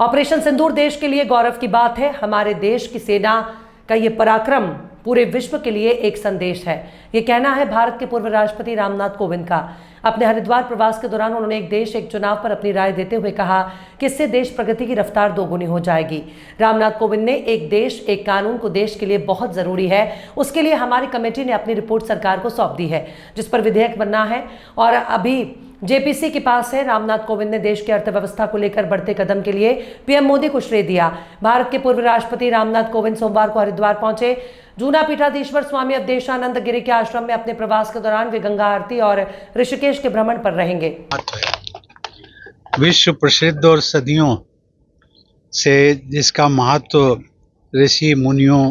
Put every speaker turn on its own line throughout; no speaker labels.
Operation सिंदूर देश के लिए गौरव की बात है। हमारे देश की सेना का ये पराक्रम पूरे विश्व के लिए एक संदेश है। ये कहना है भारत के पूर्व राष्ट्रपति रामनाथ कोविंद का। अपने हरिद्वार प्रवास के दौरान उन्होंने एक देश एक चुनाव पर अपनी राय देते हुए कहा कि इससे देश प्रगति की रफ्तार दोगुनी हो जाएगी। रामनाथ कोविंद ने एक देश एक कानून को देश के लिए बहुत जरूरी है, उसके लिए हमारी कमेटी ने अपनी रिपोर्ट सरकार को सौंप दी है, जिस पर विधेयक बनना है और अभी जेपीसी के पास है। रामनाथ कोविंद ने देश की अर्थव्यवस्था को लेकर बढ़ते कदम के लिए पीएम मोदी को श्रेय दिया। भारत के पूर्व राष्ट्रपति रामनाथ कोविंद सोमवार को हरिद्वार पहुंचे। जूना पीठाधीश्वर स्वामी अवधेशानंद गिरी के आश्रम में अपने प्रवास के दौरान वे गंगा आरती और ऋषिकेश के भ्रमण पर रहेंगे।
विश्व प्रसिद्ध और सदियों से जिसका महत्व ऋषि मुनियों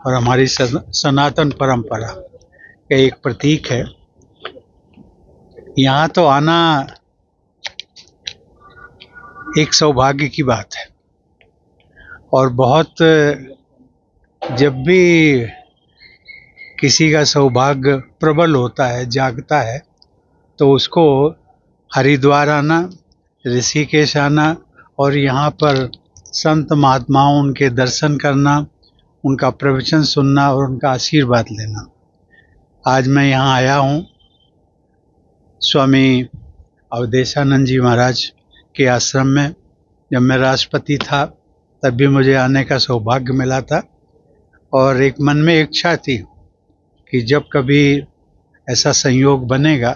और हमारी सनातन परंपरा का एक प्रतीक है, यहाँ तो आना एक सौभाग्य की बात है। और बहुत जब भी किसी का सौभाग्य प्रबल होता है, जागता है, तो उसको हरिद्वार आना, ऋषिकेश आना और यहाँ पर संत महात्माओं उनके दर्शन करना, उनका प्रवचन सुनना और उनका आशीर्वाद लेना। आज मैं यहाँ आया हूँ स्वामी अवधेशानंद जी महाराज के आश्रम में। जब मैं राष्ट्रपति था तब भी मुझे आने का सौभाग्य मिला था और एक मन में इच्छा थी कि जब कभी ऐसा संयोग बनेगा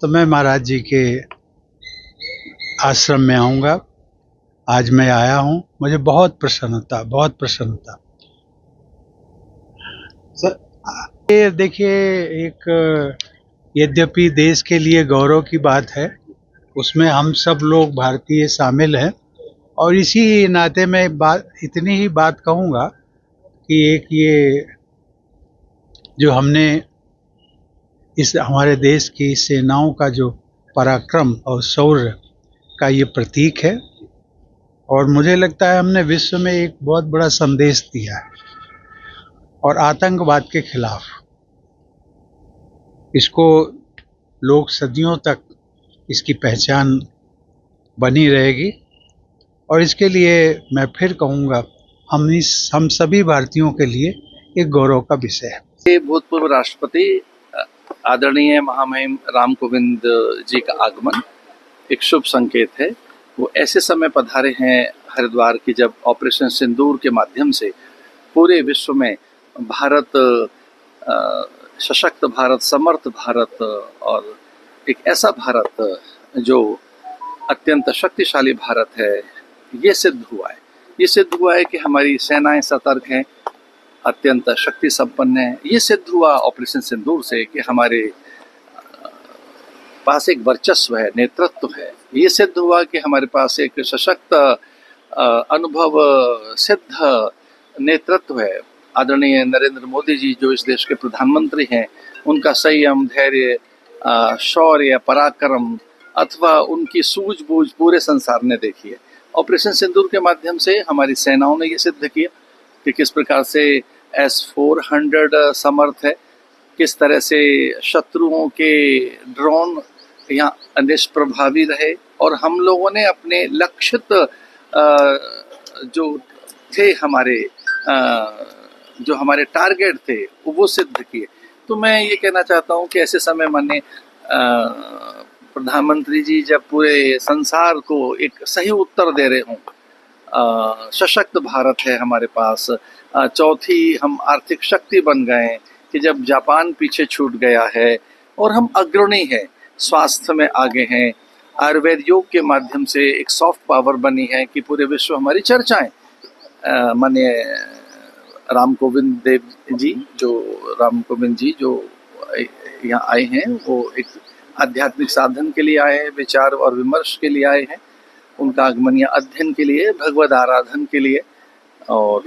तो मैं महाराज जी के आश्रम में आऊँगा। आज मैं आया हूँ, मुझे बहुत प्रसन्नता सर। ये देखिए, एक यद्यपि देश के लिए गौरव की बात है, उसमें हम सब लोग भारतीय शामिल हैं और इसी नाते मैं इतनी ही बात कहूँगा कि एक ये जो हमने इस हमारे देश की सेनाओं का जो पराक्रम और शौर्य का ये प्रतीक है और मुझे लगता है हमने विश्व में एक बहुत बड़ा संदेश दिया है। और आतंकवाद के खिलाफ इसको लोग सदियों तक इसकी पहचान बनी रहेगी और इसके लिए मैं फिर कहूँगा हम सभी भारतीयों के लिए एक गौरव का विषय है।
भूतपूर्व राष्ट्रपति आदरणीय महामहिम राम कोविंद जी का आगमन एक शुभ संकेत है। वो ऐसे समय पधारे हैं हरिद्वार की जब ऑपरेशन सिंदूर के माध्यम से पूरे विश्व में भारत, सशक्त भारत, समर्थ भारत और एक ऐसा भारत जो अत्यंत शक्तिशाली भारत है, ये सिद्ध हुआ है। ये सिद्ध हुआ है कि हमारी सेनाएं सतर्क हैं, अत्यंत शक्ति संपन्न है। ये सिद्ध हुआ ऑपरेशन सिंदूर से कि हमारे पास एक वर्चस्व है, नेतृत्व है। ये सिद्ध हुआ कि हमारे पास एक सशक्त अनुभव सिद्ध नेतृत्व है। आदरणीय नरेंद्र मोदी जी जो इस देश के प्रधानमंत्री हैं, उनका संयम, धैर्य, शौर्य, पराक्रम अथवा उनकी सूझबूझ पूरे संसार ने देखी है। ऑपरेशन सिंदूर के माध्यम से हमारी सेनाओं ने ये सिद्ध किया कि किस प्रकार से S-400 समर्थ है, किस तरह से शत्रुओं के ड्रोन यहाँ निष्प्रभावी रहे और हम लोगों ने अपने लक्षित जो थे जो हमारे टारगेट थे वो सिद्ध किए। तो मैं ये कहना चाहता हूँ कि ऐसे समय माननीय प्रधानमंत्री जी जब पूरे संसार को एक सही उत्तर दे रहे हों, सशक्त भारत है हमारे पास, चौथी हम आर्थिक शक्ति बन गए कि जब जापान पीछे छूट गया है और हम अग्रणी हैं, स्वास्थ्य में आगे हैं, आयुर्वेद योग के माध्यम से एक सॉफ्ट पावर बनी है कि पूरे विश्व हमारी चर्चाएं। माननीय राम कोविंद जी जो यहाँ आए हैं, वो एक आध्यात्मिक साधन के लिए आए हैं, विचार और विमर्श के लिए आए हैं, उनका आगमन या अध्ययन के लिए, भगवद आराधन के लिए। और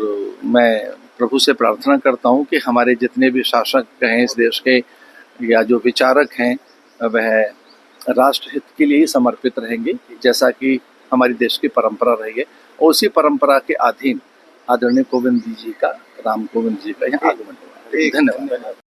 मैं प्रभु से प्रार्थना करता हूँ कि हमारे जितने भी शासक हैं इस देश के या जो विचारक हैं, वह राष्ट्रहित के लिए ही समर्पित रहेंगे, जैसा कि हमारी देश की परंपरा रही है। और उसी परंपरा के अधीन आदरणीय राम कोविंद जी का यहाँ आगमन हुआ है। धन्यवाद।